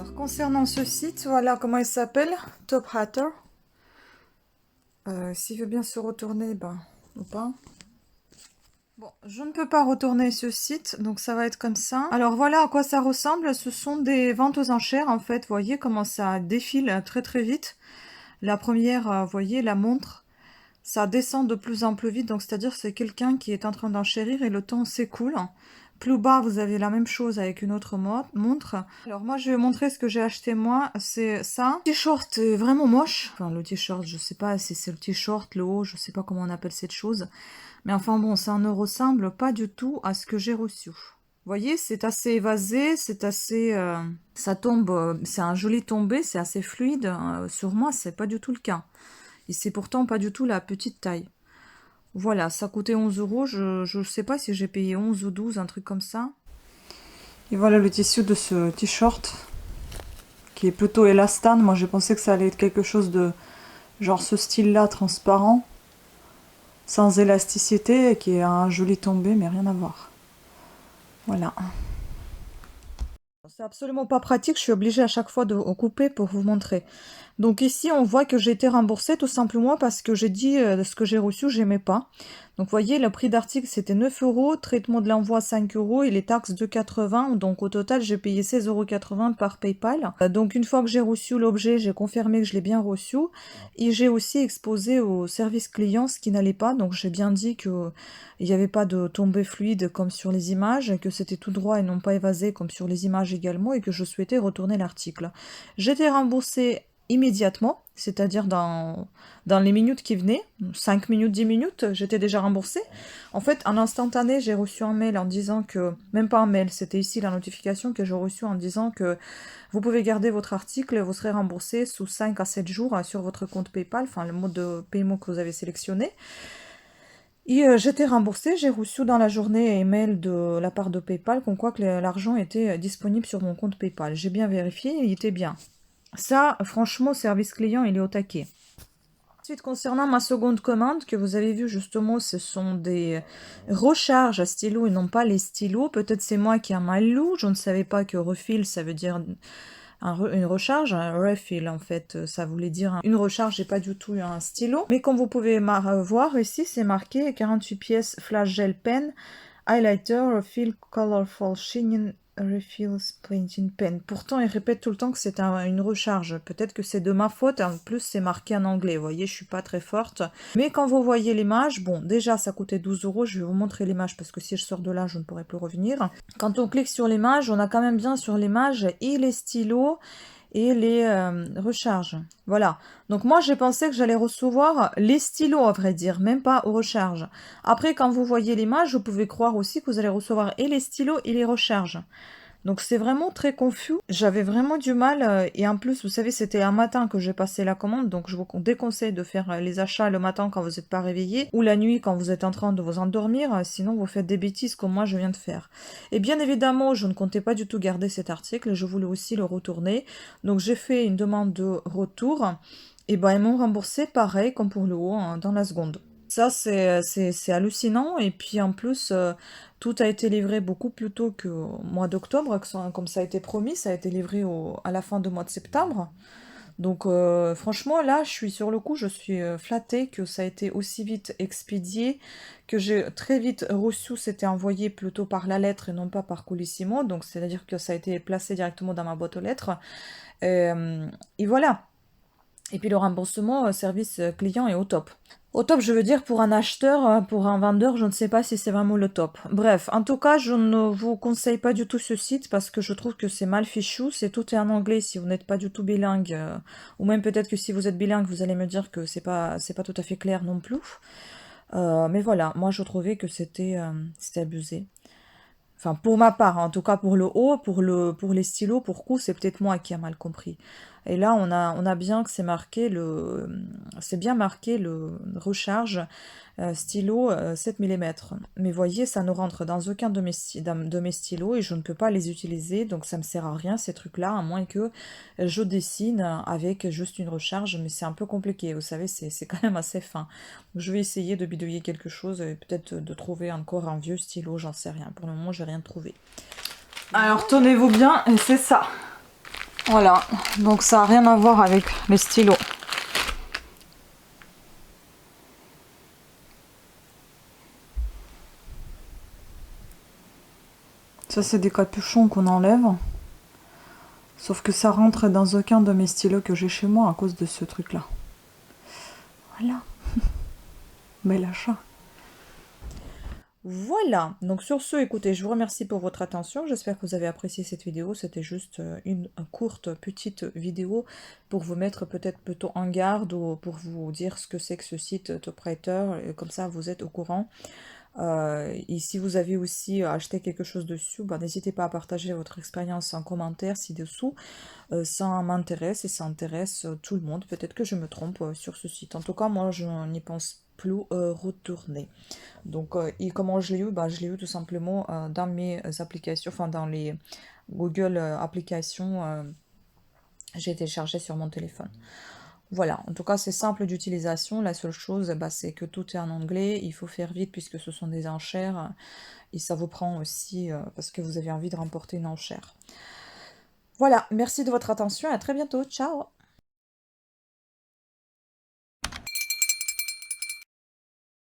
Alors, concernant ce site, voilà comment il s'appelle, Top Hatter. S'il veut bien se retourner, ben, ou pas. Bon, je ne peux pas retourner ce site, donc ça va être comme ça. Alors voilà à quoi ça ressemble. Ce sont des ventes aux enchères, en fait. Vous voyez comment ça défile très très vite. La première, vous voyez, la montre, ça descend de plus en plus vite. Donc c'est-à-dire c'est quelqu'un qui est en train d'enchérir et le temps s'écoule. Plus bas, vous avez la même chose avec une autre montre. Alors moi, je vais montrer ce que j'ai acheté moi. C'est ça. Le t-shirt est vraiment moche. Enfin, le t-shirt, je sais pas si c'est le t-shirt, le haut, je sais pas comment on appelle cette chose. Mais enfin bon, ça ne ressemble pas du tout à ce que j'ai reçu. Vous voyez, c'est assez évasé, c'est assez... ça tombe, c'est un joli tombé, c'est assez fluide. Sur moi, c'est pas du tout le cas. Et c'est pourtant pas du tout la petite taille. Voilà, ça coûtait 11 euros. Je sais pas si j'ai payé 11 ou 12, un truc comme ça. Et voilà le tissu de ce t-shirt, qui est plutôt élastane. Moi, j'ai pensé que ça allait être quelque chose de genre ce style-là, transparent, sans élasticité, et qui est un joli tombé, mais rien à voir. Voilà. C'est absolument pas pratique, je suis obligée à chaque fois de couper pour vous montrer. Donc ici, on voit que j'ai été remboursée tout simplement parce que j'ai dit ce que j'ai reçu, j'aimais pas. Donc vous voyez, le prix d'article c'était 9 euros, traitement de l'envoi 5 euros et les taxes de 80. Donc au total, j'ai payé 16,80 € par PayPal. Donc une fois que j'ai reçu l'objet, j'ai confirmé que je l'ai bien reçu. Et j'ai aussi exposé au service client ce qui n'allait pas. Donc j'ai bien dit que il n'y avait pas de tombée fluide comme sur les images, que c'était tout droit et non pas évasé comme sur les images également, et que je souhaitais retourner l'article. J'étais remboursée immédiatement, c'est-à-dire dans les minutes qui venaient, 5 minutes, 10 minutes, j'étais déjà remboursée. En fait, en instantané, j'ai reçu un mail en disant que, même pas un mail, c'était ici la notification que j'ai reçue en disant que vous pouvez garder votre article, vous serez remboursé sous 5 à 7 jours sur votre compte PayPal, enfin le mode de paiement que vous avez sélectionné. Et j'étais remboursée, j'ai reçu dans la journée un mail de la part de PayPal comme quoi que l'argent était disponible sur mon compte PayPal. J'ai bien vérifié, il était bien. Ça, franchement, service client, il est au taquet. Ensuite, concernant ma seconde commande, que vous avez vu justement, ce sont des recharges à stylo et non pas les stylos. Peut-être c'est moi qui ai mal lu, je ne savais pas que refill, ça veut dire une recharge, un refill en fait, ça voulait dire une recharge et pas du tout un stylo. Mais comme vous pouvez voir ici, c'est marqué 48 pièces flash gel pen, highlighter, refill, colorful sheen, refill, painting pen. Pourtant, il répète tout le temps que c'est une recharge. Peut-être que c'est de ma faute. En plus, c'est marqué en anglais. Vous voyez, je suis pas très forte. Mais quand vous voyez l'image, bon, déjà, ça coûtait 12 euros. Je vais vous montrer l'image parce que si je sors de là, je ne pourrai plus revenir. Quand on clique sur l'image, on a quand même bien sur l'image et les stylos et les recharges. Voilà. Donc moi, j'ai pensé que j'allais recevoir les stylos, à vrai dire, même pas aux recharges. Après, quand vous voyez l'image, vous pouvez croire aussi que vous allez recevoir et les stylos et les recharges. Donc c'est vraiment très confus. J'avais vraiment du mal. Et en plus, vous savez, c'était un matin que j'ai passé la commande. Donc je vous déconseille de faire les achats le matin quand vous n'êtes pas réveillé. Ou la nuit quand vous êtes en train de vous endormir. Sinon, vous faites des bêtises comme moi je viens de faire. Et bien évidemment, je ne comptais pas du tout garder cet article. Je voulais aussi le retourner. Donc j'ai fait une demande de retour. Et ben ils m'ont remboursé pareil comme pour le haut, hein, dans la seconde. Ça, c'est hallucinant. Et puis en plus, tout a été livré beaucoup plus tôt qu'au mois d'octobre, comme ça a été promis. Ça a été livré à la fin du mois de septembre. Donc franchement, là, je suis sur le coup, je suis flattée que ça a été aussi vite expédié, que j'ai très vite reçu, c'était envoyé plutôt par la lettre et non pas par Colissimo. Donc c'est-à-dire que ça a été placé directement dans ma boîte aux lettres. Et voilà. Et puis le remboursement service client est au top. Au top, je veux dire, pour un acheteur, pour un vendeur, je ne sais pas si c'est vraiment le top. Bref, en tout cas, je ne vous conseille pas du tout ce site parce que je trouve que c'est mal fichu. C'est tout est en anglais si vous n'êtes pas du tout bilingue. Ou même peut-être que si vous êtes bilingue, vous allez me dire que c'est pas tout à fait clair non plus. Mais voilà, moi je trouvais que c'était abusé. Enfin, pour ma part, en tout cas pour le haut, pour les stylos, pour coup, c'est peut-être moi qui a mal compris. Et là, on a bien que c'est bien marqué le recharge stylo 7 mm. Mais voyez, ça ne rentre dans aucun de mes stylos et je ne peux pas les utiliser, donc ça me sert à rien ces trucs-là, à moins que je dessine avec juste une recharge, mais c'est un peu compliqué, vous savez, c'est quand même assez fin. Donc, je vais essayer de bidouiller quelque chose et peut-être de trouver encore un vieux stylo, j'en sais rien. Pour le moment, j'ai rien trouvé. Alors tenez-vous bien, et c'est ça. Voilà, donc ça n'a rien à voir avec les stylos. Ça, c'est des capuchons qu'on enlève. Sauf que ça rentre dans aucun de mes stylos que j'ai chez moi à cause de ce truc-là. Voilà. Bel achat. Voilà, donc sur ce, écoutez, je vous remercie pour votre attention. J'espère que vous avez apprécié cette vidéo. C'était juste une courte petite vidéo pour vous mettre peut-être plutôt en garde ou pour vous dire ce que c'est que ce site TopWriter. Comme ça, vous êtes au courant. Et si vous avez aussi acheté quelque chose dessus, bah, n'hésitez pas à partager votre expérience en commentaire ci-dessous. Ça m'intéresse et ça intéresse tout le monde. Peut-être que je me trompe sur ce site. En tout cas, moi, je n'y pense plus retourner. Donc, et comment je l'ai eu? Bah, je l'ai eu tout simplement dans mes applications, enfin dans les Google applications, j'ai téléchargé sur mon téléphone. Voilà, en tout cas c'est simple d'utilisation, la seule chose bah, c'est que tout est en anglais, il faut faire vite puisque ce sont des enchères et ça vous prend aussi parce que vous avez envie de remporter une enchère. Voilà, merci de votre attention et à très bientôt, ciao!